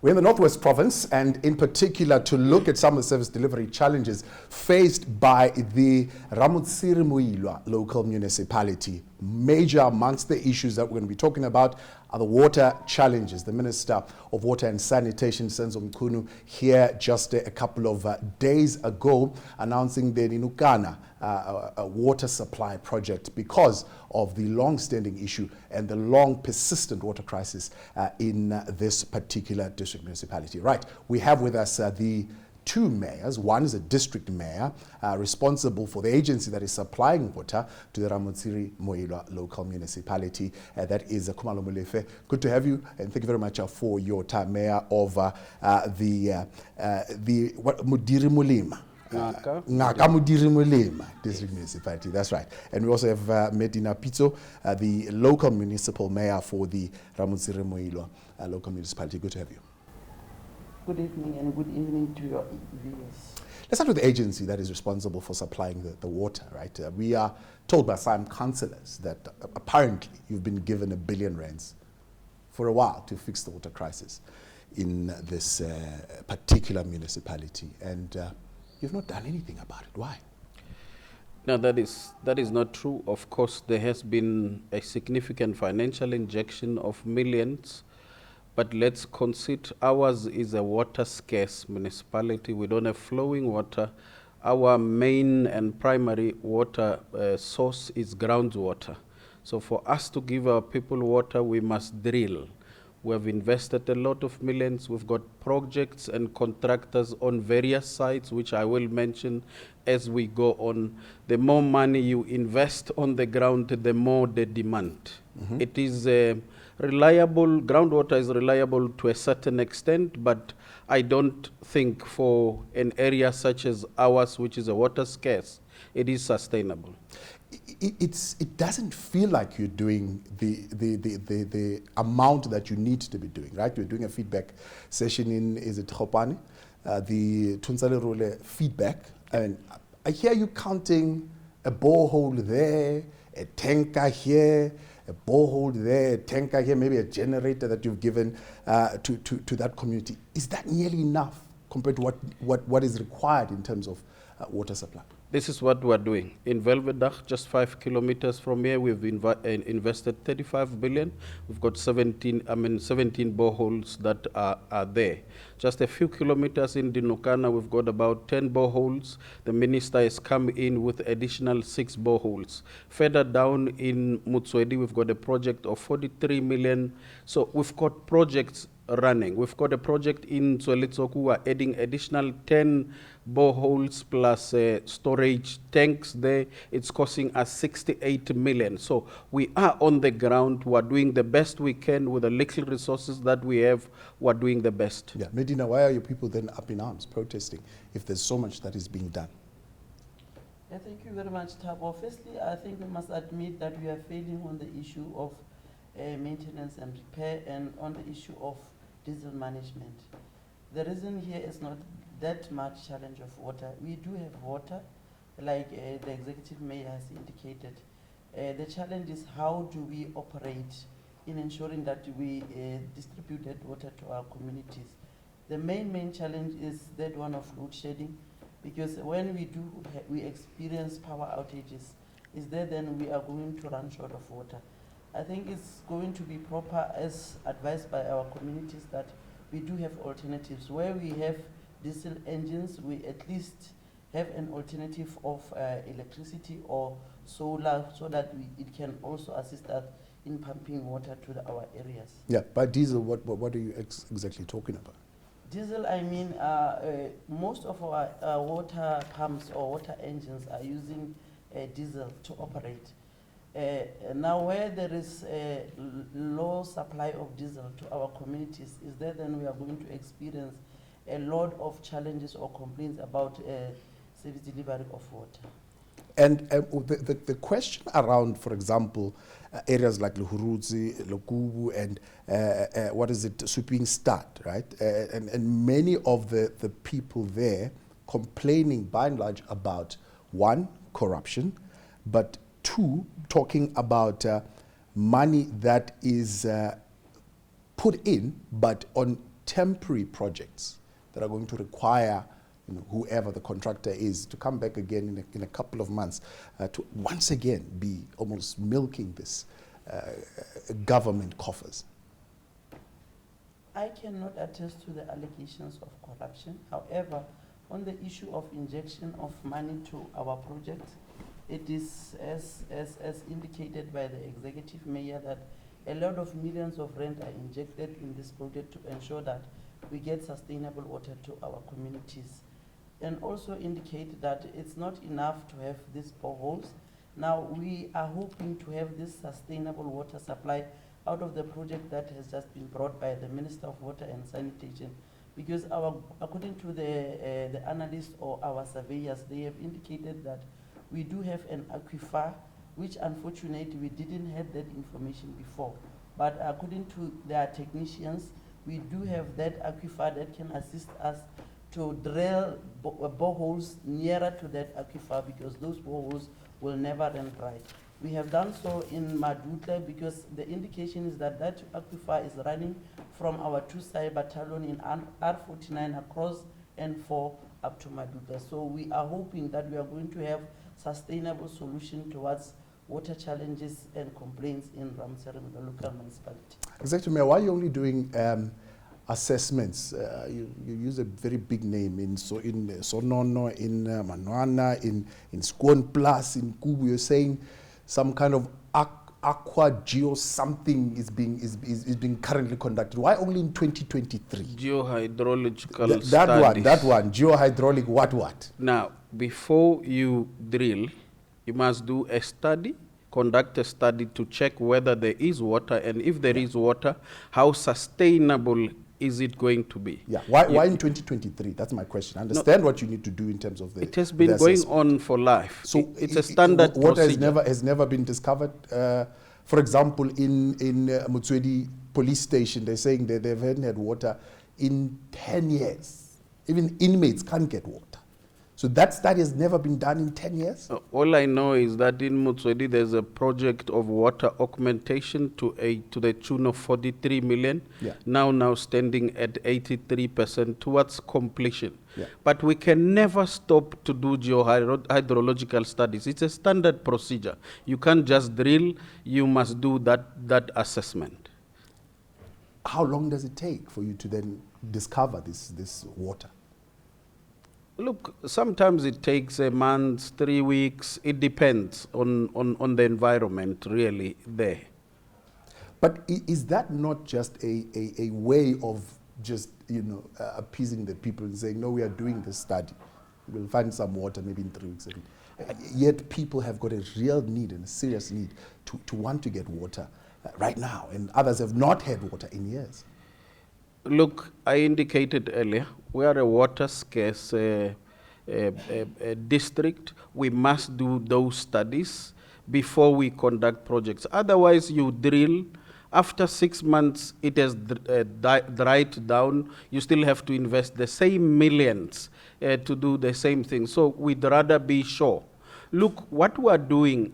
We're in the Northwest Province, and in particular to look at some of the service delivery challenges faced by the Newzroom local municipality. Major amongst the issues that we're going to be talking about are the water challenges. The Minister of Water and Sanitation, Senzo Mkhunu, here just a couple of days ago announcing the Ninukana a water supply project because of the long-standing issue and the long persistent water crisis in this particular district municipality. Right, we have with us the two mayors. One is a district mayor responsible for the agency that is supplying water to the Newzroom local municipality. That is Khumalo Molefe. Good to have you, and thank you very much for your time, Mayor of the Mudiri Mulima. Mudiri Mulima district municipality. That's right. And we also have Medina Pito, the local municipal mayor for the Newzroom local municipality. Good to have you. Good evening and good evening to your viewers. Let's start with the agency that is responsible for supplying the water, right? We are told by some councillors that apparently you've been given R1 billion for a while to fix the water crisis in this particular municipality, and you've not done anything about it. Why? No, that is not true. Of course, there has been a significant financial injection of millions. But let's concede ours is a water-scarce municipality. We don't have flowing water. Our main and primary water source is groundwater. So for us to give our people water, we must drill. We have invested a lot of millions. We've got projects and contractors on various sites, which I will mention as we go on. The more money you invest on the ground, the more the demand. Mm-hmm. It is reliable. Groundwater is reliable to a certain extent, but I don't think for an area such as ours, which is a water scarce, it is sustainable. It doesn't feel like you're doing the amount that you need to be doing, right? You're doing a feedback session in, is it Khopane? The Tunsale Rule feedback. And I hear you counting a borehole there, a tanker here, a borehole there, a tanker here, maybe a generator that you've given to that community. Is that nearly enough compared to what is required in terms of water supply? This is what we're doing. In Velvedach, just 5 kilometers from here, we've invested 35 billion. We've got 17 boreholes that are there. Just a few kilometers in Dinokana, we've got about 10 boreholes. The minister has come in with additional 6 boreholes. Further down in Mutswedi, we've got a project of 43 million. So we've got projects running. We've got a project in Tswelitsoku. We're adding additional 10 boreholes plus storage tanks there. It's costing us 68 million. So we are on the ground. We're doing the best we can with the little resources that we have. We're doing the best. Yeah, Medina, why are your people then up in arms protesting if there's so much that is being done? Yeah, thank you very much, Thabo. Firstly, I think we must admit that we are failing on the issue of maintenance and repair and on the issue of diesel management. The reason here is not that much challenge of water. We do have water, like the executive mayor has indicated. The challenge is how do we operate in ensuring that we distribute that water to our communities. The main challenge is that one of load shedding, because when we experience power outages, is there then we are going to run short of water. I think it's going to be proper, as advised by our communities, that we do have alternatives. Where we have diesel engines, we at least have an alternative of electricity or solar, so that it can also assist us in pumping water to our areas. Yeah, by diesel, what are you exactly talking about? Diesel, I mean, most of our water pumps or water engines are using diesel to operate. Now, where there is a low supply of diesel to our communities, is there then we are going to experience a lot of challenges or complaints about service delivery of water. And the question around, for example, areas like Luhurudzi, Lokubu, and Sweeping Start, right? And many of the people there complaining by and large about, one, corruption, but two, talking about money that is put in, but on temporary projects that are going to require whoever the contractor is to come back again in a couple of months to once again be almost milking this government coffers? I cannot attest to the allegations of corruption. However, on the issue of injection of money to our project, it is as indicated by the executive mayor that a lot of millions of rand are injected in this project to ensure that we get sustainable water to our communities. And also indicate that it's not enough to have these boreholes. Now we are hoping to have this sustainable water supply out of the project that has just been brought by the Minister of Water and Sanitation, because according to the analysts or our surveyors, they have indicated that we do have an aquifer, which unfortunately we didn't have that information before. But according to their technicians, we do have that aquifer that can assist us to drill boreholes nearer to that aquifer, because those boreholes will never run dry. We have done so in Madutla because the indication is that that aquifer is running from our 2 battalion in R49 across N4 up to Madutla. So we are hoping that we are going to have sustainable solution towards water challenges and complaints in Ramseren, the local municipality. Exactly, Mayor. Why are you only doing assessments? You use a very big name in Sonono, in Manwana, in Squon Plus, in Kubu. You're saying some kind of aqua geo something is being currently conducted. Why only in 2023? Geohydrological that one, geohydraulic what? Now, before you drill, you must do a study, conduct a study to check whether there is water, and if there is water, how sustainable is it going to be? Yeah. Why in 2023? That's my question. I understand what you need to do in terms of the. It has been going on for life. So it's a standard water procedure. has never been discovered. For example, in Motswedi police station, they're saying that they've had water in 10 years. Even inmates can't get water. So that study has never been done in 10 years? All I know is that in Motswedi there's a project of water augmentation to the tune of 43 million, now standing at 83% towards completion. Yeah. But we can never stop to do geohydrological studies. It's a standard procedure. You can't just drill, you must do that assessment. How long does it take for you to then discover this water? Look, sometimes it takes a month, 3 weeks. It depends on the environment really there. But is that not just a way of just, appeasing the people and saying, no, we are doing this study. We'll find some water maybe in 3 weeks. Yet people have got a real need and a serious need to want to get water right now. And others have not had water in years. Look, I indicated earlier, we are a water scarce district. We must do those studies before we conduct projects. Otherwise, you drill. After 6 months, it has dried down. You still have to invest the same millions to do the same thing. So we'd rather be sure. Look, what we are doing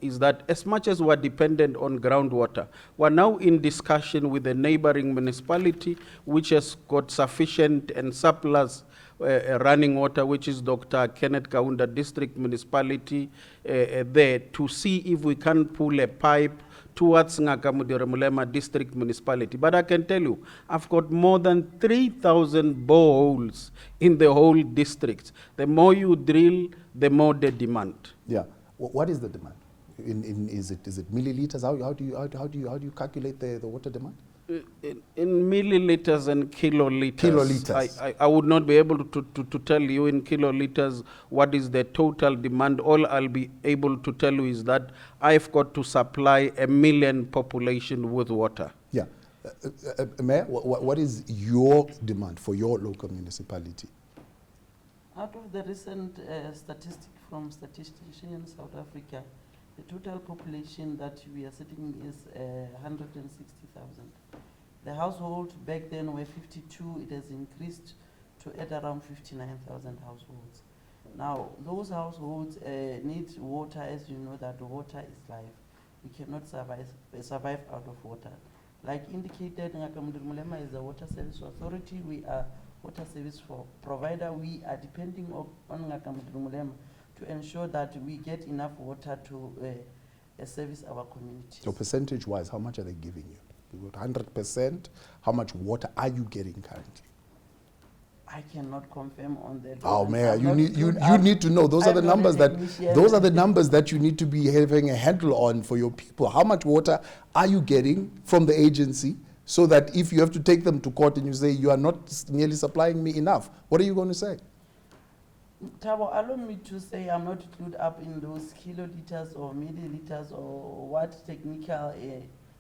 is that as much as we're dependent on groundwater, we're now in discussion with the neighboring municipality, which has got sufficient and surplus running water, which is Dr. Kenneth Kaunda District Municipality, there to see if we can pull a pipe towards Ngakamudere Mulema District Municipality. But I can tell you, I've got more than 3,000 boreholes in the whole district. The more you drill, the more the demand. Yeah. What is the demand? Is it milliliters? How do you calculate the water demand? In milliliters and kiloliters. Kiloliters. I would not be able to tell you in kiloliters what is the total demand. All I'll be able to tell you is that I've got to supply 1 million population with water. Yeah. Mayor, what is your demand for your local municipality? Out of the recent statistic from Statisticians South Africa, the total population that we are sitting is 160,000. The households back then were 52. It has increased to at around 59,000 households. Now, those households need water, as you know that water is life. We cannot survive out of water. Like indicated, Ngaka Mulema is a water service authority. We are water service provider. We are depending on Ngaka Mulema to ensure that we get enough water to service our communities. So percentage-wise, how much are they giving you? You got 100%. How much water are you getting currently? I cannot confirm on that. Oh, one. Mayor, I'm you not need you clued up. need to know. Those are I'm the not a numbers that technician. those are the numbers that you need to be having a handle on for your people. How much water are you getting from the agency, so that if you have to take them to court and you say you are not nearly supplying me enough, what are you going to say? Tabo, allow me to say I'm not clued up in those kiloliters or milliliters or what technical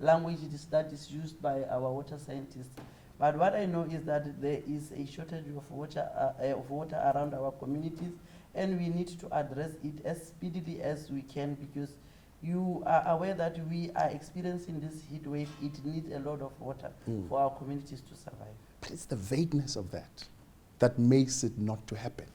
language it is that is used by our water scientists. But what I know is that there is a shortage of water around our communities, and we need to address it as speedily as we can, because you are aware that we are experiencing this heat wave. It needs a lot of water for our communities to survive. But it's the vagueness of that makes it not to happen,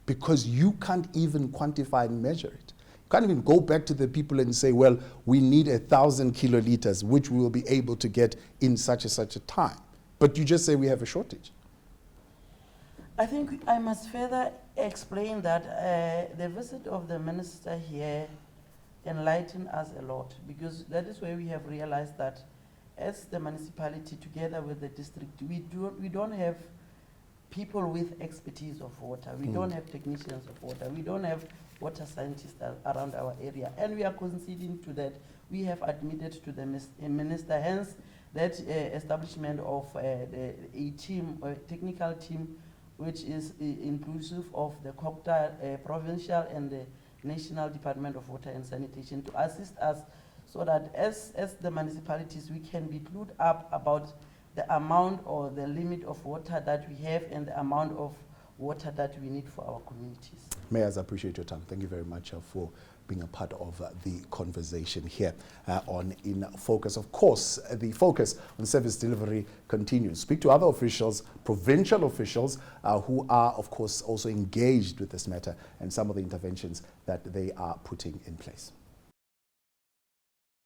because you can't even quantify and measure it. You can't even go back to the people and say, well, we need 1,000 kiloliters, which we will be able to get in such a time. But you just say we have a shortage. I think I must further explain that the visit of the minister here enlightened us a lot, because that is where we have realized that as the municipality together with the district, we don't have people with expertise of water. We don't have technicians of water. We don't have water scientists around our area. And we are conceding to that. We have admitted to the minister, hence that establishment of a team, a technical team, which is inclusive of the COPTA provincial and the National Department of Water and Sanitation, to assist us so that as the municipalities, we can be clued up about the amount or the limit of water that we have and the amount of water that we need for our communities. Mayors, I appreciate your time. Thank you very much for being a part of the conversation here on In Focus. Of course, the focus on service delivery continues. Speak to other officials, provincial officials, who are, of course, also engaged with this matter and some of the interventions that they are putting in place.